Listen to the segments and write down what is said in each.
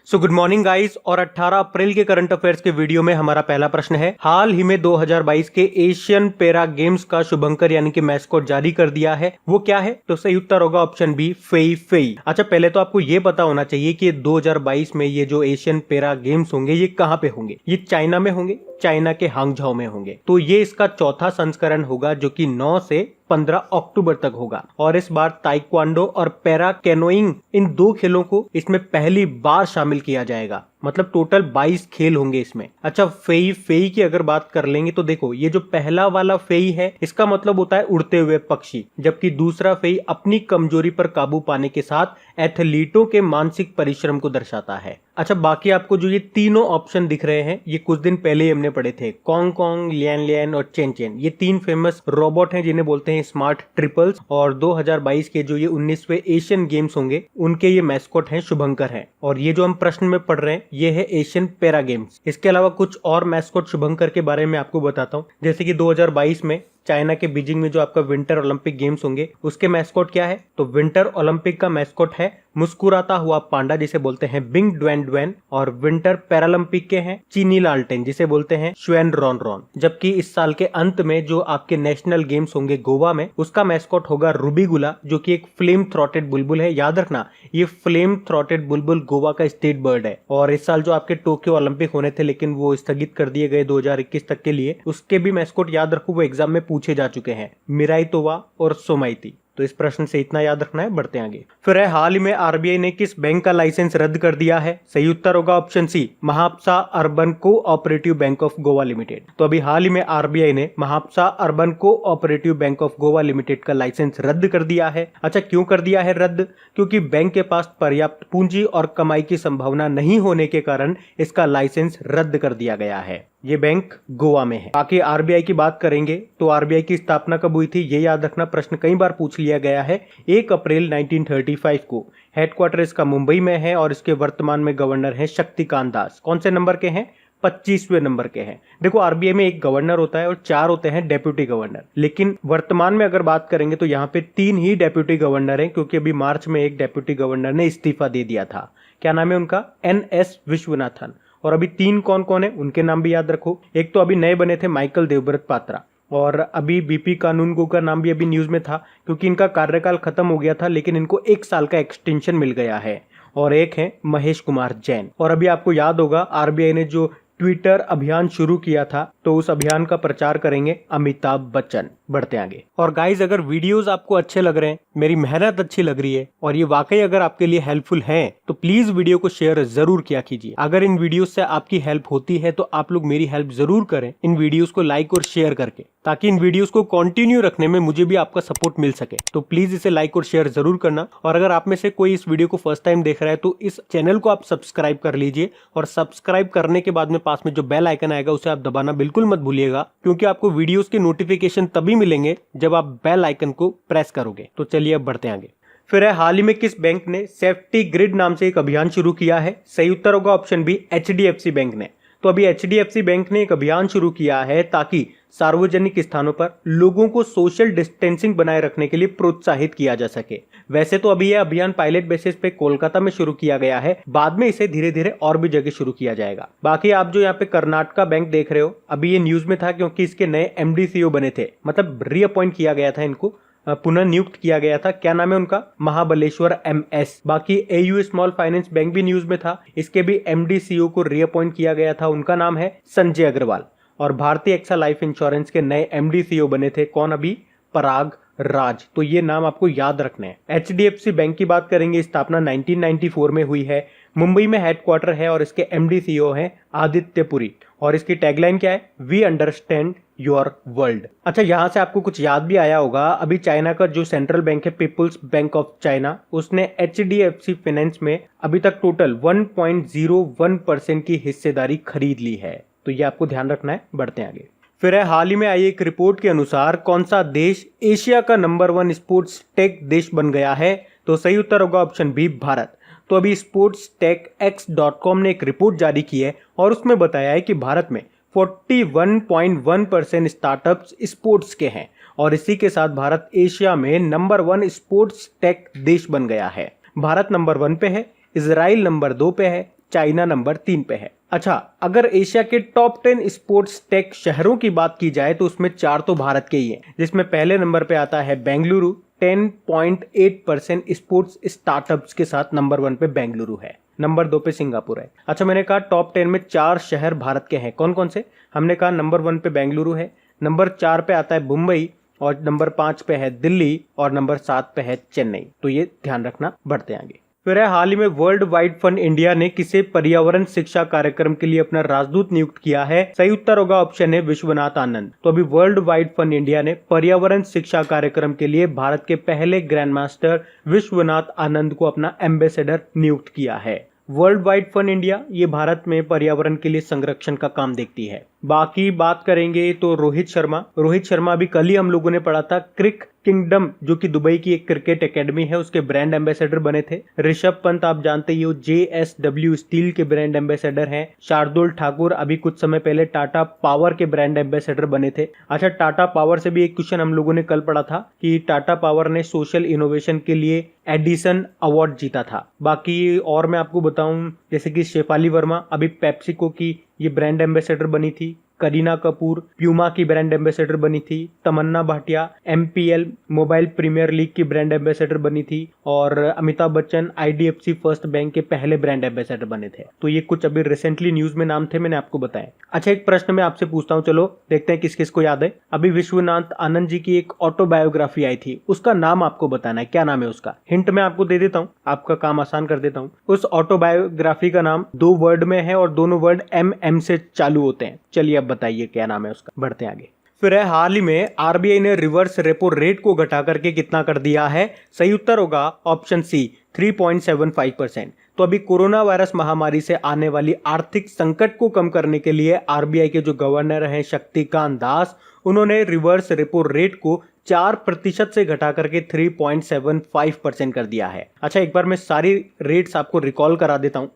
So good morning guys. और 18 अप्रैल के current affairs के वीडियो में हमारा पहला प्रश्न है, हाल ही में 2022 के एशियन पैरा गेम्स का शुभंकर यानी कि मैस्कॉट जारी कर दिया है, वो क्या है? तो सही उत्तर होगा ऑप्शन बी, फेई फेई। अच्छा, पहले तो आपको ये पता होना चाहिए कि 2022 में ये जो एशियन पैरा गेम्स होंगे ये कहां पे होंगे। ये चाइना में होंगे, चाइना के हांगझाओ में होंगे। तो ये इसका चौथा संस्करण होगा जो कि 9 से 15 अक्टूबर तक होगा। और इस बार ताइक्वांडो और पैरा कैनोइंग इन दो खेलों को इसमें पहली बार शामिल किया जाएगा। मतलब टोटल 22 खेल होंगे इसमें। अच्छा, फेई फेई की अगर बात कर लेंगे तो देखो, ये जो पहला वाला फेई है इसका मतलब होता है उड़ते हुए पक्षी, जबकि दूसरा फेई अपनी कमजोरी पर काबू पाने के साथ एथलीटों के मानसिक परिश्रम को दर्शाता है। अच्छा, बाकी आपको जो ये तीनों ऑप्शन दिख रहे हैं ये कुछ दिन पहले ही हमने पढ़े थे। कॉन्ग कॉन्ग, लियन लियन और चेन चेन, ये तीन फेमस रोबोट हैं जिन्हें बोलते हैं स्मार्ट ट्रिपल्स। और 2022 के जो ये 19वें एशियन गेम्स होंगे उनके ये मैस्कॉट हैं शुभंकर हैं। और ये जो हम प्रश्न में पढ़ रहे हैं ये है एशियन पैरा गेम्स। इसके अलावा कुछ और मैस्कॉट शुभंकर के बारे में आपको बताता हूँ। जैसे कि 2022 में चाइना के बीजिंग में जो आपका विंटर ओलंपिक गेम्स होंगे उसके मैस्कॉट क्या है? तो विंटर ओलंपिक का मैस्कॉट है मुस्कुराता हुआ पांडा जिसे बोलते हैं बिंग ड्वेन ड्वेन। और विंटर पैरालंपिक के हैं चीनी लालटेन जिसे बोलते हैं श्वेन रॉन रॉन। जबकि इस साल के अंत में जो आपके नेशनल गेम्स होंगे गोवा में उसका मैस्कॉट होगा रूबीगुला, जो कि एक फ्लेम थ्रॉटेड बुलबुल है। याद रखना, ये फ्लेम थ्रॉटेड बुलबुल गोवा का स्टेट बर्ड है। और इस साल जो आपके टोक्यो ओलंपिक होने थे लेकिन वो स्थगित कर दिए गए 2021 तक के लिए, उसके भी मैस्कॉट याद रखो, वो एग्जाम में पूछे जा चुके हैं, मिराइतोवा और सोमाइती। तो इस प्रश्न से इतना याद रखना है, बढ़ते आगे। फिर है, हाल ही में आरबीआई ने किस बैंक का लाइसेंस रद्द कर दिया है? सही उत्तर होगा option C, Mhapsa urban cooperative bank of Goa limited. तो अभी हाल ही में आरबीआई ने Mhapsa urban cooperative bank of Goa limited का लाइसेंस रद्द कर दिया है। अच्छा, क्यों कर दिया है रद्द? क्योंकि बैंक के पास पर्याप्त पूंजी और कमाई की संभावना नहीं होने के कारण इसका लाइसेंस रद्द कर दिया गया है। ये बैंक गोवा में है। बाकी आरबीआई की बात करेंगे तो आरबीआई की स्थापना कब हुई थी ये याद रखना, प्रश्न कई बार पूछ लिया गया है। 1 अप्रैल 1935 को। हेडक्वार्टर इसका मुंबई में है और इसके वर्तमान में गवर्नर है शक्तिकांत दास। कौन से नंबर के हैं? 25वें नंबर के हैं। देखो, आरबीआई में एक गवर्नर होता है और 4 होते हैं डेप्यूटी गवर्नर, लेकिन वर्तमान में अगर बात करेंगे तो यहाँ पे 3 ही डेप्यूटी गवर्नर हैं, क्योंकि अभी मार्च में एक डेप्यूटी गवर्नर ने इस्तीफा दे दिया था। क्या नाम है उनका? NS विश्वनाथन। और अभी 3 कौन कौन है उनके नाम भी याद रखो। एक तो अभी नए बने थे माइकल देवव्रत पात्रा, और अभी बीपी कानूनगो का नाम भी अभी न्यूज में था क्योंकि इनका कार्यकाल खत्म हो गया था लेकिन इनको 1 साल का एक्सटेंशन मिल गया है। और एक है महेश कुमार जैन। और अभी आपको याद होगा आरबीआई ने जो ट्विटर अभियान शुरू किया था तो उस अभियान का प्रचार करेंगे अमिताभ बच्चन। बढ़ते आगे। और गाइज, अगर वीडियोस आपको अच्छे लग रहे हैं, मेरी मेहनत अच्छी लग रही है और ये वाकई अगर आपके लिए हेल्पफुल है तो प्लीज वीडियो को शेयर जरूर किया कीजिए। अगर इन वीडियोस से आपकी हेल्प होती है तो आप लोग मेरी हेल्प जरूर करें इन वीडियोस को लाइक और शेयर करके, ताकि इन वीडियोस को कंटिन्यू रखने में मुझे भी आपका सपोर्ट मिल सके। तो प्लीज इसे लाइक और शेयर जरूर करना। और अगर आप में से कोई इस वीडियो को फर्स्ट टाइम देख रहा है तो इस चैनल को आप सब्सक्राइब कर लीजिए। और सब्सक्राइब करने के बाद में पास में जो बेल आइकन आएगा उसे आप दबाना बिल्कुल मत भूलिएगा, क्योंकि आपको वीडियोस के नोटिफिकेशन तभी मिलेंगे जब आप बेल आइकन को प्रेस करोगे। तो चलिए अब बढ़ते आगे। फिर है, हाल ही में किस बैंक ने सेफ्टी ग्रिड नाम से एक अभियान शुरू किया है? सही उत्तर होगा ऑप्शन बी, HDFC बैंक ने। तो अभी HDFC बैंक ने एक अभियान शुरू किया है ताकि सार्वजनिक स्थानों पर लोगों को सोशल डिस्टेंसिंग बनाए रखने के लिए प्रोत्साहित किया जा सके। वैसे तो अभी यह अभियान पायलट बेसिस पे कोलकाता में शुरू किया गया है, बाद में इसे धीरे धीरे और भी जगह शुरू किया जाएगा। बाकी आप जो यहाँ पे कर्नाटका बैंक देख रहे हो, अभी ये न्यूज में था क्योंकि इसके नए MD CEO बने थे, मतलब रीअपॉइंट किया गया था, इनको पुनः नियुक्त किया गया था। क्या नाम है उनका? महाबलेश्वर MS। बाकी AU स्मॉल फाइनेंस बैंक भी न्यूज में था, इसके भी MD CEO को रीअपॉइंट किया गया था, उनका नाम है संजय अग्रवाल। और भारतीय एक्सा लाइफ इंश्योरेंस के नए MD CEO बने थे, कौन? अभी पराग राज। तो ये नाम आपको याद रखने हैं। HDFC बैंक की बात करेंगे, स्थापना 1994 में हुई है, मुंबई में हेडक्वार्टर है और इसके MD CEO हैं आदित्य पुरी। और इसकी टैगलाइन क्या है? We understand your world. अच्छा, यहां से आपको कुछ याद भी आया होगा, अभी चाइना का जो सेंट्रल बैंक है पीपुल्स बैंक ऑफ चाइना, उसने HDFC फाइनेंस में अभी तक टोटल 1.01% की हिस्सेदारी खरीद ली है। तो ये आपको ध्यान रखना है। बढ़ते आगे। फिर है, हाल ही में आई एक रिपोर्ट के अनुसार कौन सा देश एशिया का नंबर 1 स्पोर्ट्स टेक देश बन गया है? तो सही उत्तर होगा ऑप्शन बी, भारत। तो अभी sportstechx.com ने एक रिपोर्ट जारी की है और उसमें बताया है कि भारत में 41.1% स्टार्टअप्स स्पोर्ट्स के हैं और इसी के साथ भारत एशिया में नंबर 1 स्पोर्ट्स टेक देश बन गया है। भारत नंबर 1 पे है, इजराइल नंबर 2 पे है, चाइना नंबर 3 पे है। अच्छा, अगर एशिया के टॉप 10 स्पोर्ट्स टेक शहरों की बात की जाए तो उसमें 4 तो भारत के ही हैं, जिसमें पहले नंबर पे आता है बेंगलुरु। 10.8% स्पोर्ट्स स्टार्टअप्स के साथ नंबर 1 पे बेंगलुरु है। नंबर 2 पे सिंगापुर है। अच्छा, मैंने कहा टॉप 10 में 4 शहर भारत के हैं, कौन कौन से? हमने कहा नंबर 1 पे बेंगलुरु है, नंबर 4 पे आता है मुंबई, और नंबर 5 पे है दिल्ली, और नंबर 7 पे है चेन्नई। तो ये ध्यान रखना, बढ़ते आगे। फिर है, हाल ही में वर्ल्ड वाइड फंड इंडिया ने किसे पर्यावरण शिक्षा कार्यक्रम के लिए अपना राजदूत नियुक्त किया है? सही उत्तर होगा ऑप्शन है विश्वनाथ आनंद। तो अभी वर्ल्ड वाइड फंड इंडिया ने पर्यावरण शिक्षा कार्यक्रम के लिए भारत के पहले ग्रैंड मास्टर विश्वनाथ आनंद को अपना एम्बेसडर नियुक्त किया है। वर्ल्ड वाइड फंड इंडिया ये भारत में पर्यावरण के लिए संरक्षण का काम देखती है। बाकी बात करेंगे तो रोहित शर्मा अभी कल ही हम लोगों ने पढ़ा था, क्रिक किंगडम जो कि दुबई की एक क्रिकेट एकेडमी है, उसके ब्रांड एम्बेसडर बने थे। ऋषभ पंत आप जानते ही हो, JSW स्टील के ब्रांड एम्बेसडर हैं। शार्दुल ठाकुर अभी कुछ समय पहले टाटा पावर के ब्रांड एम्बेसडर बने थे। अच्छा, टाटा पावर से भी एक क्वेश्चन हम लोगों ने कल पढ़ा था कि टाटा पावर ने सोशल इनोवेशन के लिए एडिसन अवार्ड जीता था। बाकी और मैं आपको बताऊं, जैसे कि शेफाली वर्मा अभी पेप्सिको की ये ब्रांड एम्बेसडर बनी थी। करीना कपूर प्यूमा की ब्रांड एम्बेसडर बनी थी। Tamannaah Bhatia MPL mobile premier league की ब्रांड एम्बेसडर बनी थी। और Amitabh Bachchan IDFC first bank के पहले ब्रांड एम्बेसडर बने थे। तो ये कुछ अभी रिसेंटली न्यूज में नाम थे, मैंने आपको बताया। अच्छा, एक प्रश्न मैं आपसे पूछता हूँ, चलो देखते हैं किस किस को याद है। अभी विश्वनाथ आनंद जी की एक ऑटोबायोग्राफी आई थी, उसका नाम आपको बताना है, क्या नाम है उसका? हिंट मैं आपको दे देता हूँ, आपका काम आसान कर देता हूँ। उस ऑटोबायोग्राफी का नाम 2 वर्ड में है और दोनों वर्ड MM से चालू होते हैं। चलिए अब बताइए क्या नाम है उसका, बढ़ते हैं आगे। फिर है, हाल ही में RBI ने रिवर्स रेपो रेट को घटा करके कितना कर दिया है? सही उत्तर होगा ऑप्शन सी 3.75%। तो अभी कोरोना वायरस महामारी से आने वाली आर्थिक संकट को कम करने के लिए RBI के जो गवर्नर हैं शक्तिकांत दास, उन्होंने रिवर्स रेपो रेट को 4% से घटा करके 3.75% कर दिया है। अच्छा, एक बार मैं सारी रेट्स आपको रिकॉल करा देता हूं।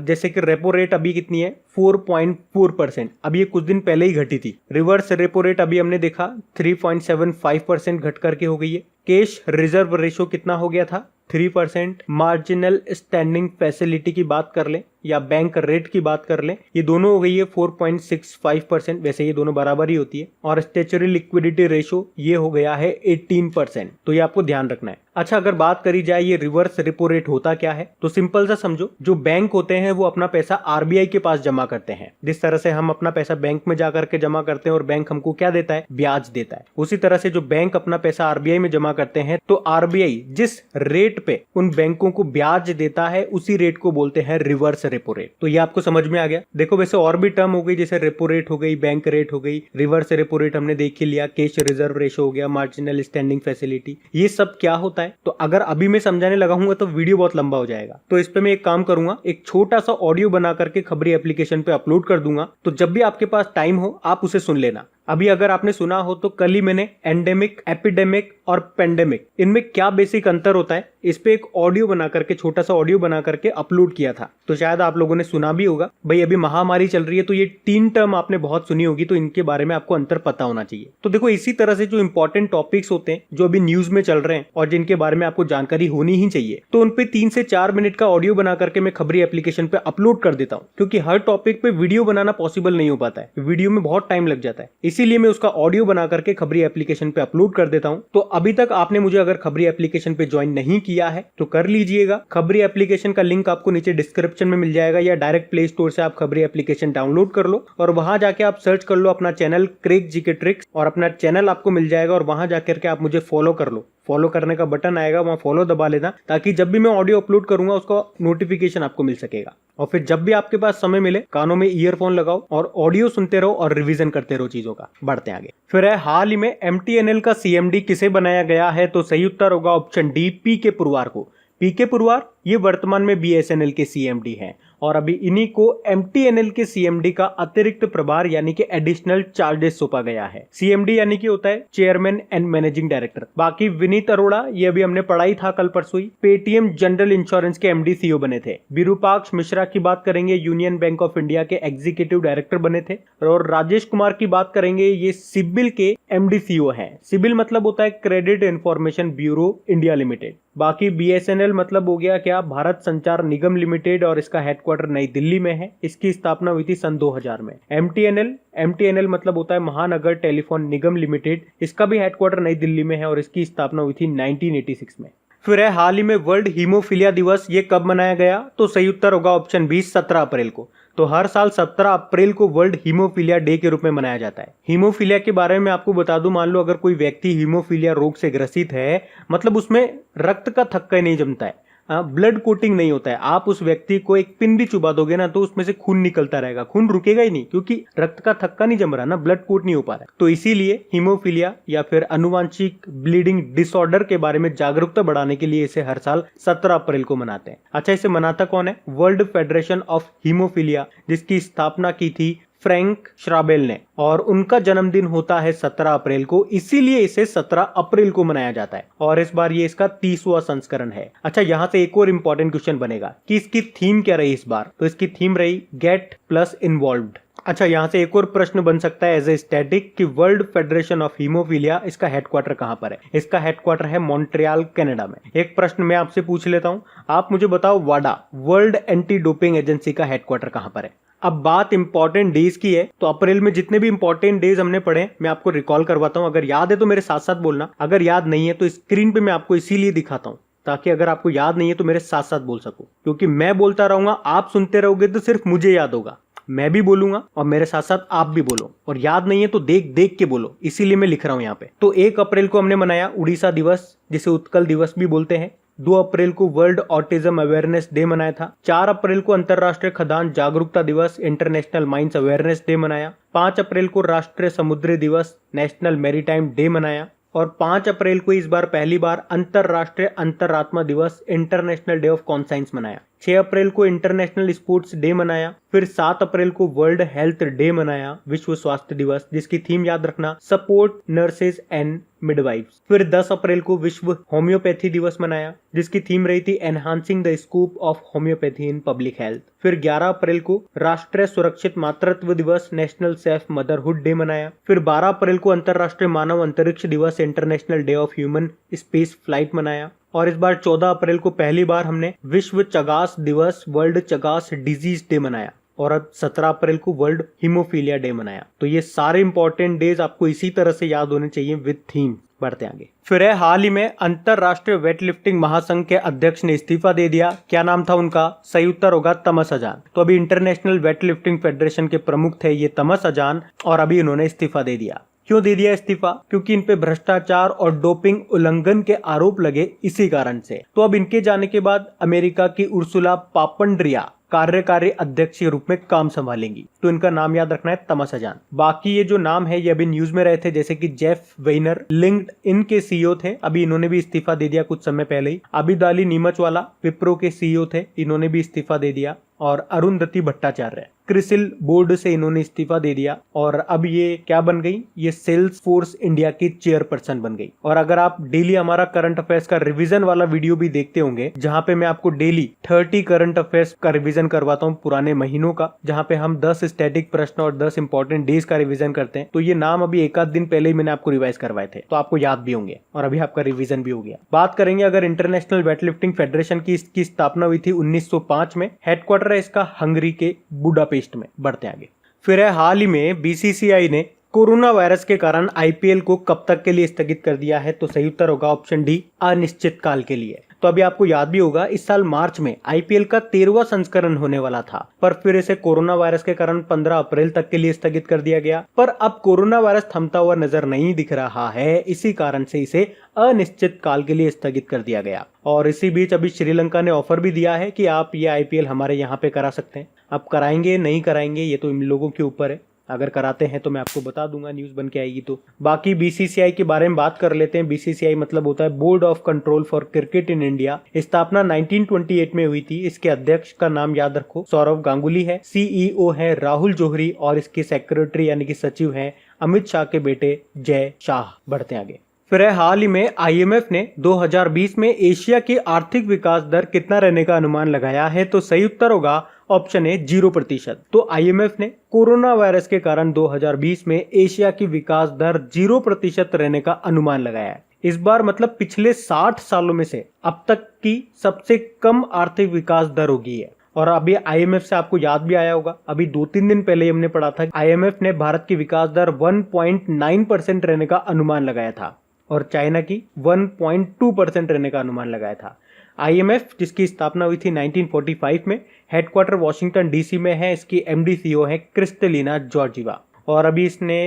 जैसे कि रेपो रेट अभी कितनी है? 4.4%। अभी ये कुछ दिन पहले ही घटी थी। रिवर्स रेपो रेट अभी हमने देखा 3.75% घट करके हो गई है। कैश रिजर्व रेशो कितना हो गया था? 3%। मार्जिनल स्टैंडिंग फैसिलिटी की बात कर लें या बैंक रेट की बात कर लें, ये दोनों हो गई है 4.65%। वैसे ये दोनों बराबर ही होती है। और स्टैच्यूटरी लिक्विडिटी रेशो ये हो गया है 18%। तो ये आपको ध्यान रखना है। अच्छा, अगर बात करी जाए ये रिवर्स रेपो रेट होता क्या है, तो सिंपल सा समझो, जो बैंक होते हैं वो अपना पैसा RBI के पास जमा करते हैं। जिस तरह से हम अपना पैसा बैंक में जाकर के जमा करते हैं और बैंक हमको क्या देता है? ब्याज देता है। उसी तरह से जो बैंक अपना पैसा RBI में जमा करते हैं, तो RBI जिस रेट पे उन बैंकों को ब्याज देता है उसी रेट को बोलते हैं रिवर्स रेपो रेट। तो ये आपको समझ में आ गया। देखो, वैसे और भी टर्म हो गई, जैसे रेपो रेट हो गई, बैंक रेट हो गई, रिवर्स रेपो रेट हमने देख ही लिया, कैश रिजर्व रेशो हो गया, मार्जिनल स्टैंडिंग फैसिलिटी, ये सब क्या होता है। तो अगर अभी मैं समझाने लगाऊंगा तो वीडियो बहुत लंबा हो जाएगा। तो इस पे मैं एक काम करूंगा, एक छोटा सा ऑडियो बना करके खबरी एप्लीकेशन पे अपलोड कर दूंगा। तो जब भी आपके पास टाइम हो आप उसे सुन लेना। अभी अगर आपने सुना हो तो कल ही मैंने एंडेमिक, एपिडेमिक और पेंडेमिक, इनमें क्या बेसिक अंतर होता है, इस पे एक ऑडियो बना करके, छोटा सा ऑडियो बना करके अपलोड किया था। तो शायद आप लोगों ने सुना भी होगा। भाई अभी महामारी चल रही है, तो ये 3 टर्म आपने बहुत सुनी होगी, तो इनके बारे में आपको अंतर पता होना चाहिए। तो देखो, इसी तरह से जो इंपॉर्टेंट टॉपिक्स होते हैं जो अभी न्यूज में चल रहे हैं और जिनके बारे में आपको जानकारी होनी ही चाहिए, तो उन पे 3 से 4 मिनट का ऑडियो बना करके मैं खबरी एप्लीकेशन पे अपलोड कर देता हूँ। क्योंकि हर टॉपिक पे वीडियो बनाना पॉसिबल नहीं हो पाता है, वीडियो में बहुत टाइम लग जाता है, इसीलिए मैं उसका ऑडियो बना करके खबरी एप्लीकेशन पे अपलोड कर देता हूं। तो अभी तक आपने मुझे अगर खबरी एप्लीकेशन पे ज्वाइन नहीं किया है तो कर लीजिएगा। खबरी एप्लीकेशन का लिंक आपको नीचे डिस्क्रिप्शन में मिल जाएगा, या डायरेक्ट प्ले स्टोर से आप खबरी एप्लीकेशन डाउनलोड कर लो और वहां जाके आप सर्च कर लो अपना चैनल क्रेग जीके ट्रिक्स, और अपना चैनल आपको मिल जाएगा और वहां जाकर के आप मुझे फॉलो कर लो। फॉलो करने का बटन आएगा, वहां फॉलो दबा लेना, ताकि जब भी मैं ऑडियो अपलोड करूंगा उसका नोटिफिकेशन आपको मिल सकेगा। और फिर जब भी आपके पास समय मिले, कानों में ईयरफोन लगाओ और ऑडियो सुनते रहो और रिवीजन करते रहो चीजों का। बढ़ते आगे। फिर है, हाल ही में MTNL का CMD किसे बनाया गया है? तो सही उत्तर होगा ऑप्शन डी, PK पुरवार को। PK पुरवार ये वर्तमान में BSNL के CMD हैं और अभी इन्हीं को MTNL के CMD का अतिरिक्त प्रभार यानी कि एडिशनल चार्जेस सौंपा गया है। CMD यानी कि होता है चेयरमैन एंड मैनेजिंग डायरेक्टर। बाकी विनीत अरोड़ा, ये अभी हमने पढ़ाई था कल परसों ही, पेटीएम जनरल इंश्योरेंस के MD CEO बने थे। विरूपाक्ष मिश्रा की बात करेंगे, यूनियन बैंक ऑफ इंडिया के एग्जीक्यूटिव डायरेक्टर बने थे। और राजेश कुमार की बात करेंगे, ये सिबिल के MD CEO है। सिबिल मतलब होता है credit information bureau India limited. बाकी BSNL मतलब हो गया क्या? हीमोफीलिया भारत संचार निगम लिमिटेड और इसका हेडक्वार्टर नई दिल्ली में है। इसकी स्थापना हुई थी सन 2000 में। एमटीएनएल मतलब होता है महानगर टेलीफोन निगम लिमिटेड, इसका भी हेडक्वार्टर नई दिल्ली में है और इसकी स्थापना हुई थी 1986 में। फिर है हाल ही में वर्ल्ड हीमोफीलिया दिवस, ये कब मनाया गया? तो सही उत्तर होगा ऑप्शन बी 17 अप्रैल को। तो हर साल 17 अप्रैल को वर्ल्ड हीमोफीलिया डे के रूप में मनाया जाता है। हीमोफीलिया के बारे में आपको बता दूं, मान लो अगर कोई व्यक्ति हीमोफीलिया रोग से ग्रसित है, मतलब उसमें रक्त का थक्का नहीं जमता है, ब्लड कोटिंग नहीं होता है, आप उस व्यक्ति को एक पिन भी चुबा दोगे ना तो उसमें से खून निकलता रहेगा, खून रुकेगा ही नहीं क्योंकि रक्त का थक्का नहीं जम रहा ना, ब्लड कोट नहीं हो पा रहा है। तो इसीलिए हीमोफीलिया या फिर अनुवांशिक ब्लीडिंग डिसऑर्डर के बारे में जागरूकता बढ़ाने के लिए इसे हर साल 17 अप्रैल को मनाते हैं। अच्छा, इसे मनाता कौन है? वर्ल्ड फेडरेशन ऑफ हीमोफीलिया, जिसकी स्थापना की थी फ्रैंक श्राबेल ने, और उनका जन्मदिन होता है 17 अप्रैल को, इसीलिए इसे 17 अप्रैल को मनाया जाता है और इस बार ये इसका 30वां संस्करण है। अच्छा, यहां से एक और इंपॉर्टेंट क्वेश्चन बनेगा कि इसकी थीम क्या रही इस बार? तो इसकी थीम रही गेट प्लस इन्वॉल्व्ड। अच्छा, यहां से एक और प्रश्न बन सकता है एज ए स्टैटिक कि वर्ल्ड फेडरेशन ऑफ हीमोफीलिया, इसका हेडक्वार्टर कहां पर है? इसका हेडक्वार्टर है मॉन्ट्रियल कनाडा में। एक प्रश्न मैं आपसे पूछ लेता हूं, आप मुझे बताओ वाडा वर्ल्ड एंटी डोपिंग एजेंसी का हेडक्वार्टर कहां पर है? अब बात इंपॉर्टेंट डेज की है, तो अप्रैल में जितने भी इंपॉर्टेंट डेज हमने पढ़े मैं आपको रिकॉल करवाता हूं। अगर याद है तो मेरे साथ साथ बोलना, अगर याद नहीं है तो स्क्रीन पे मैं आपको इसीलिए दिखाता हूं ताकि अगर आपको याद नहीं है तो मेरे साथ साथ बोल सको, क्योंकि मैं बोलता रहूंगा, आप सुनते रहोगे तो सिर्फ मुझे याद होगा, मैं भी बोलूंगा और मेरे साथ साथ आप भी बोलो, और याद नहीं है तो देख देख के बोलो, इसीलिए मैं लिख रहा हूं यहाँ पे। तो 1 अप्रैल को हमने मनाया उड़ीसा दिवस, जिसे उत्कल दिवस भी बोलते हैं। 2 अप्रैल को वर्ल्ड ऑटिज्म अवेयरनेस डे मनाया था। 4 अप्रैल को अंतरराष्ट्रीय खदान जागरूकता दिवस, इंटरनेशनल माइंस अवेयरनेस डे मनाया। 5 अप्रैल को राष्ट्रीय समुद्री दिवस, नेशनल मैरीटाइम डे मनाया। और 5 अप्रैल को इस बार पहली बार अंतरराष्ट्रीय अंतरात्मा दिवस, इंटरनेशनल डे ऑफ कॉन्साइंस मनाया। 6 अप्रैल को इंटरनेशनल स्पोर्ट्स डे मनाया। फिर 7 अप्रैल को वर्ल्ड हेल्थ डे मनाया, विश्व स्वास्थ्य दिवस, जिसकी थीम याद रखना सपोर्ट नर्सेज एंड मिडवाइफ्स। फिर 10 अप्रैल को विश्व होम्योपैथी दिवस मनाया, जिसकी थीम रही थी enhancing the scope of homeopathy in public health. फिर 11 अप्रैल को राष्ट्रीय सुरक्षित मातृत्व दिवस, नेशनल सेफ मदरहुड डे मनाया। फिर 12 अप्रैल को अंतरराष्ट्रीय मानव अंतरिक्ष दिवस, international day of human space flight मनाया। और इस बार 14 अप्रैल को पहली बार हमने विश्व चगास दिवस, वर्ल्ड चगास डिजीज डे मनाया। और अब 17 अप्रैल को वर्ल्ड हीमोफीलिया डे मनाया। तो ये सारे इंपॉर्टेंट डेज आपको इसी तरह से याद होने चाहिए विद थीम। बढ़ते आगे। फिर है हाल ही में अंतरराष्ट्रीय वेट लिफ्टिंग महासंघ के अध्यक्ष ने इस्तीफा दे दिया। क्या नाम था उनका? सही उत्तर होगा तमस अजान। तो अभी इंटरनेशनल वेट लिफ्टिंग फेडरेशन के प्रमुख थे ये तमस अजान, और अभी इन्होंने इस्तीफा दे दिया। क्यों दे दिया इस्तीफा? क्योंकि इन पे भ्रष्टाचार और डोपिंग उल्लंघन के आरोप लगे, इसी कारण से। तो अब इनके जाने के बाद अमेरिका की उर्सुला पापंड्रिया कार्यकारी अध्यक्ष के रूप में काम संभालेंगी। तो इनका नाम याद रखना है तमस अजान। बाकी ये जो नाम है ये अभी न्यूज में रहे थे, जैसे कि जेफ वेइनर लिंक्डइन के सीईओ थे, अभी इन्होंने भी इस्तीफा दे दिया कुछ समय पहले ही। अबिदाली नीमचवाला विप्रो के सीईओ थे, इन्होंने भी इस्तीफा दे दिया। और अरुंधति भट्टाचार्य क्रिसिल बोर्ड से इन्होंने इस्तीफा दे दिया, और अब ये क्या बन गई? ये सेल्स फोर्स इंडिया की चेयरपर्सन बन गई। और अगर आप डेली हमारा करंट अफेयर्स का रिवीजन वाला वीडियो भी देखते होंगे, जहां पे मैं आपको डेली 30 करंट अफेयर्स का रिवीजन करवाता हूं पुराने महीनों का, जहां पे हम 10 स्टैटिक प्रश्न और 10 इंपॉर्टेंट डेज का रिवीजन करते हैं, तो ये नाम अभी एक आध दिन पहले ही मैंने आपको रिवाइज करवाए थे, तो आपको याद भी होंगे और अभी आपका रिवीजन भी हो गया। बात करेंगे अगर इंटरनेशनल वेट लिफ्टिंग फेडरेशन की, इसकी स्थापना हुई थी 1905 में। हेडक्वार्टर है इसका हंगरी के बुडापेस्ट में। बढ़ते आगे। फिर है हाल ही में बीसीसीआई ने कोरोना वायरस के कारण आईपीएल को कब तक के लिए स्थगित कर दिया है? तो सही उत्तर होगा ऑप्शन डी, अनिश्चित काल के लिए। तो अभी आपको याद भी होगा इस साल मार्च में आईपीएल का 13वां संस्करण होने वाला था, पर फिर इसे कोरोना वायरस के कारण 15 अप्रैल तक के लिए स्थगित कर दिया गया। पर अब कोरोना वायरस थमता हुआ नजर नहीं दिख रहा है, इसी कारण से इसे अनिश्चित काल के लिए स्थगित कर दिया गया। और इसी बीच अभी श्रीलंका ने ऑफर भी दिया है कि आप ये आईपीएल हमारे यहाँ पे करा सकते हैं। अब कराएंगे नहीं कराएंगे ये तो इन लोगों के ऊपर है, अगर कराते हैं तो मैं आपको बता दूंगा, न्यूज बन के आएगी तो। बाकी बीसीसीआई के बारे में बात कर लेते हैं। बीसीसीआई मतलब होता है board of control for cricket in India. स्थापना 1928 में हुई थी। इसके अध्यक्ष का नाम याद रखो सौरव गांगुली है। सीईओ है राहुल जौहरी, और इसके सेक्रेटरी यानी कि सचिव हैं अमित शाह के बेटे जय शाह। बढ़ते आगे। फिर हाल ही में आईएमएफ ने 2020 में एशिया की आर्थिक विकास दर कितना रहने का अनुमान लगाया है? तो सही उत्तर होगा ऑप्शन ए 0%। तो आईएमएफ ने कोरोना वायरस के कारण 2020 में एशिया की विकास दर 0% रहने का अनुमान लगाया है। इस बार मतलब पिछले 60 सालों में से अब तक की सबसे कम आर्थिक विकास दर होगी है। और अभी आईएमएफ से आपको याद भी आया होगा, अभी 2-3 दिन पहले ही हमने पढ़ा था आईएमएफ ने भारत की विकास दर 1.9% रहने का अनुमान लगाया था और चाइना की 1.2% रहने का अनुमान लगाया था। आईएमएफ जिसकी स्थापना हुई थी 1945 में, हेडक्वार्टर वॉशिंगटन डीसी में है। इसकी एमडी सीईओ है क्रिस्टलिना जॉर्जिवा और अभी इसने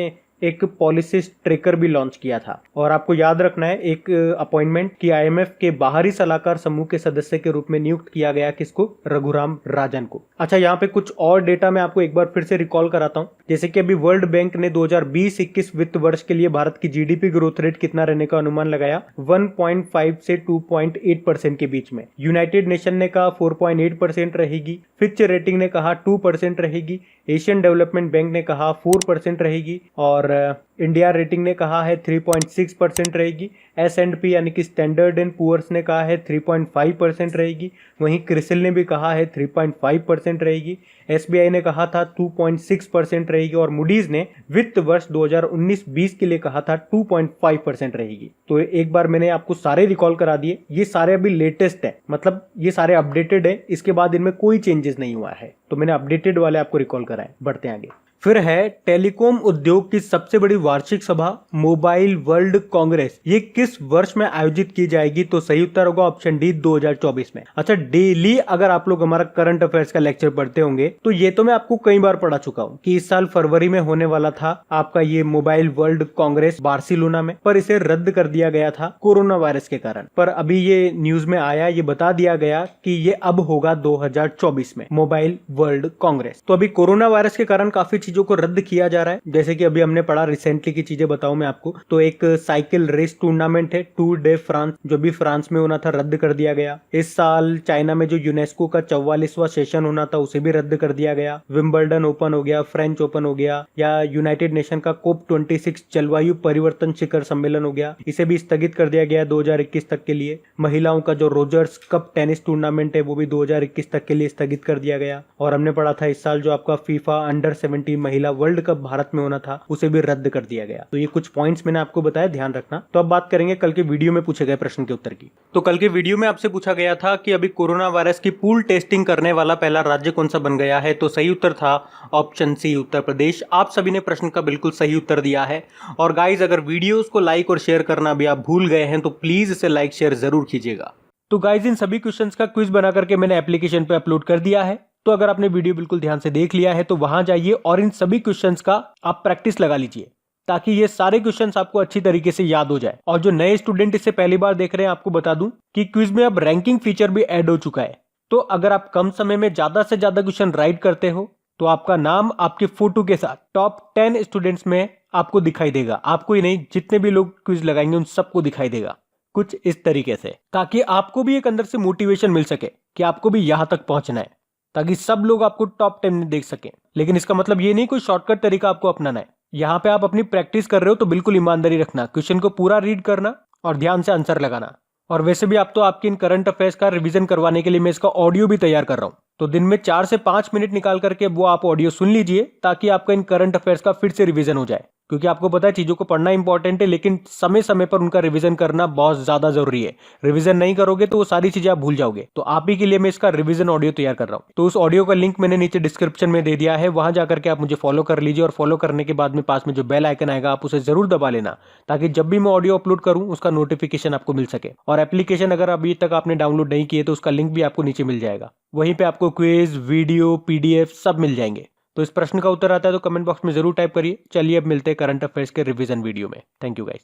एक पॉलिसी ट्रैकर भी लॉन्च किया था। और आपको याद रखना है एक अपॉइंटमेंट कि आईएमएफ के बाहरी सलाहकार समूह के सदस्य के रूप में नियुक्त किया गया किसको, रघुराम राजन को। अच्छा, यहाँ पे कुछ और डेटा मैं आपको एक बार फिर से रिकॉल कराता हूँ। जैसे कि अभी वर्ल्ड बैंक ने 2020-21 वित्त वर्ष के लिए भारत की जीडीपी ग्रोथ रेट कितना रहने का अनुमान लगाया, 1.5 से 2.8% के बीच में। यूनाइटेड नेशन ने कहा 4.8% रहेगी, फिच रेटिंग ने कहा 2% रहेगी, एशियन डेवलपमेंट बैंक ने कहा 4% रहेगी और इंडिया रेटिंग ने कहा है 3.6% रहेगी। S&P यानी कि स्टैंडर्ड एंड पुअर्स ने कहा है 3.5% रहेगी। वहीं क्रिसिल ने भी कहा है 3.5% रहेगी। SBI ने कहा था 2.6% रहेगी और मूडीज ने वित्त वर्ष 2019-20 के लिए कहा था 2.5% रहेगी। तो एक बार मैंने आपको सारे रिकॉल करा दिए, ये सारे अभी लेटेस्ट है, मतलब ये सारे अपडेटेड है, इसके बाद इनमें कोई चेंजेस नहीं हुआ है। तो मैंने अपडेटेड वाले आपको रिकॉल कराए। बढ़ते हैं आगे। फिर है टेलीकॉम उद्योग की सबसे बड़ी वार्षिक सभा मोबाइल वर्ल्ड कांग्रेस, ये किस वर्ष में आयोजित की जाएगी? तो सही उत्तर होगा ऑप्शन डी 2024 में। अच्छा, डेली अगर आप लोग हमारा करंट अफेयर्स का लेक्चर पढ़ते होंगे तो ये तो मैं आपको कई बार पढ़ा चुका हूँ कि इस साल फरवरी में होने वाला था आपका ये मोबाइल वर्ल्ड कांग्रेस बार्सिलोना में, पर इसे रद्द कर दिया गया था कोरोना वायरस के कारण। पर अभी ये न्यूज में आया, ये बता दिया गया कि ये अब होगा 2024 में मोबाइल वर्ल्ड कांग्रेस। तो अभी कोरोना वायरस के कारण काफी चीजों को रद्द किया जा रहा है। जैसे कि अभी हमने पढ़ा, रिसेंटली की चीजें बताऊं मैं आपको, तो एक साइकिल रेस टूर्नामेंट है टूर डे फ्रांस, जो भी फ्रांस में होना था, रद्द कर दिया गया। इस साल चाइना में जो यूनेस्को का 44वां सेशन होना था उसे भी रद्द कर दिया गया। विंबलडन ओपन हो गया, फ्रेंच ओपन हो गया, या यूनाइटेड नेशन का COP26 जलवायु परिवर्तन शिखर सम्मेलन हो गया, इसे भी स्थगित कर दिया गया 2021 तक के लिए। महिलाओं का जो रोजर्स कप टेनिस टूर्नामेंट है वो भी 2021 तक के लिए स्थगित कर दिया गया। और हमने पढ़ा था इस साल जो आपका फीफा अंडर 17 महिला वर्ल्ड कप भारत में होना था उसे भी रद्द कर दिया गया। तो ये कुछ पॉइंट्स मैंने आपको बताया, ध्यान रखना। तो अब बात करेंगे कल के वीडियो में पूछे गए प्रश्न के उत्तर की। तो कल के वीडियो में आपसे पूछा गया था कि अभी कोरोना वायरस की पूल टेस्टिंग करने वाला पहला राज्य कौन सा बन गया है? तो सही उत्तर था ऑप्शन सी, उत्तर प्रदेश। आप सभी ने प्रश्न का बिल्कुल सही उत्तर दिया है। और गाइज, अगर वीडियोस को लाइक और शेयर करना भी आप भूल गए हैं तो प्लीज इसे लाइक शेयर जरूर कीजिएगा। तो गाइज, इन सभी क्वेश्चंस का क्विज बना करके मैंने एप्लीकेशन पे अपलोड कर दिया है। तो अगर आपने वीडियो बिल्कुल ध्यान से देख लिया है तो वहां जाइए और इन सभी क्वेश्चंस का आप प्रैक्टिस लगा लीजिए, ताकि ये सारे क्वेश्चंस आपको अच्छी तरीके से याद हो जाए। और जो नए स्टूडेंट इसे पहली बार देख रहे हैं, आपको बता दूं कि क्विज में अब रैंकिंग फीचर भी ऐड हो चुका है। तो अगर आप कम समय में ज्यादा से ज्यादा क्वेश्चन राइट करते हो तो आपका नाम आपके फोटो के साथ टॉप 10 स्टूडेंट्स में आपको दिखाई देगा। आपको ही नहीं, जितने भी लोग क्विज लगाएंगे उन सबको दिखाई देगा कुछ इस तरीके से, ताकि आपको भी एक अंदर से मोटिवेशन मिल सके कि आपको भी यहां तक पहुंचना है, ताकि सब लोग आपको टॉप 10 में देख सकें। लेकिन इसका मतलब ये नहीं कोई शॉर्टकट तरीका आपको अपनाना है। यहाँ पे आप अपनी प्रैक्टिस कर रहे हो तो बिल्कुल ईमानदारी रखना, क्वेश्चन को पूरा रीड करना और ध्यान से आंसर लगाना। और वैसे भी आप तो आपके इन करंट अफेयर्स का रिवीजन करवाने के लिए मैं इसका ऑडियो भी तैयार कर रहा हूँ। तो दिन में 4 से 5 मिनट निकाल करके वो आप ऑडियो सुन लीजिए, ताकि आपका इन करंट अफेयर्स का फिर से रिवीजन हो जाए। क्योंकि आपको पता है चीजों को पढ़ना इंपॉर्टेंट है, लेकिन समय समय पर उनका रिवीजन करना बहुत ज्यादा जरूरी है। रिवीजन नहीं करोगे तो वो सारी चीजें आप भूल जाओगे। तो आप ही के लिए मैं इसका रिवीजन ऑडियो तैयार कर रहा हूँ। तो उस ऑडियो का लिंक मैंने नीचे डिस्क्रिप्शन में दे दिया है, वहां जाकर के आप मुझे फॉलो कर लीजिए। और फॉलो करने के बाद में पास में जो बेल आइकन आएगा आप उसे जरूर दबा लेना, ताकि जब भी मैं ऑडियो अपलोड करूँ उसका नोटिफिकेशन आपको मिल सके। और एप्लीकेशन अगर अभी तक आपने डाउनलोड नहीं किए तो उसका लिंक भी आपको नीचे मिल जाएगा। वहीं पे आपको क्विज, वीडियो, PDF सब मिल जाएंगे। तो इस प्रश्न का उत्तर आता है तो कमेंट बॉक्स में जरूर टाइप करिए। चलिए अब मिलते हैं करंट अफेयर्स के रिवीजन वीडियो में। Thank you guys.